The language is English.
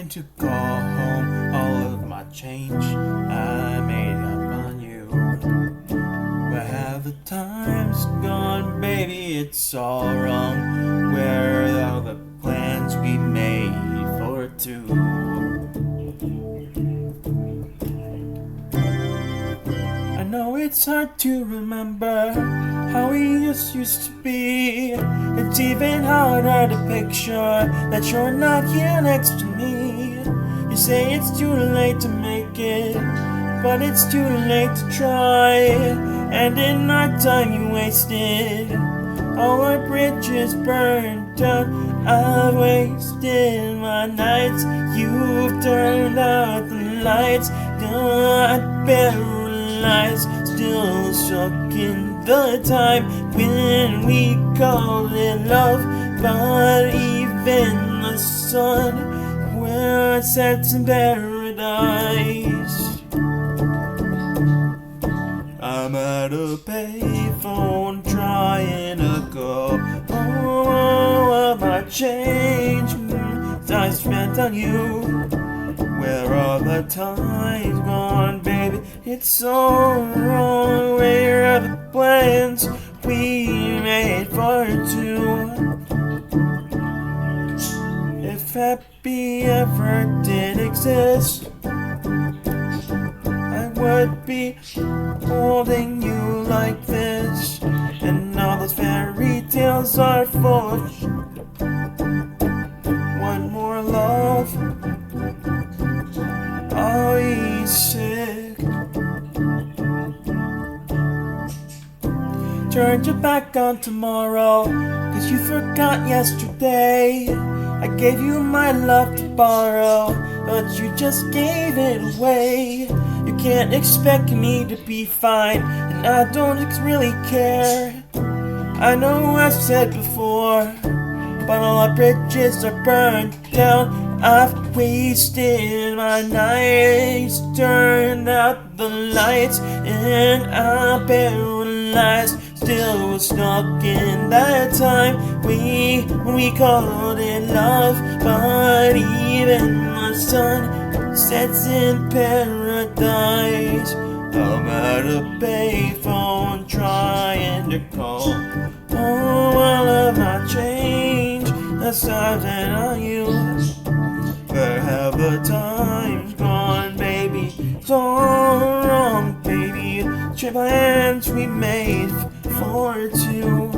trying to call home all of my change I made up on you. Where have the times gone, baby? It's all wrong. Where are all the plans we made for two? I know it's hard to remember how we just used to be. It's even harder to picture that you're not here next to me. You say it's too late to make it, but it's too late to try. And in our time you wasted, all our bridges burned down. I've wasted my nights, you've turned out the lights. Got paralyzed, still stuck in the time when we called it love. But even the sun, where it sets in paradise. I'm at a payphone trying to call all of my change I spent on you. Where are the times gone, baby? It's so wrong. Where are the plans we made for two? If happy ever did exist, I would be holding you like this. And all those fairy tales are full of one more love. Are you sick? Turned your back on tomorrow, 'cause you forgot yesterday. I gave you my love to borrow, but you just gave it away. You can't expect me to be fine, and I don't really care. I know I've said before, but all our bridges are burned down. I've wasted my nights, turned out the lights, and I'm paralyzed. Still stuck in that time when we called it love. But even the sun sets in paradise. I'm at a payphone trying to call all of my change that's I on you. Where have the times gone, baby? It's all wrong, baby. The plans we made for two.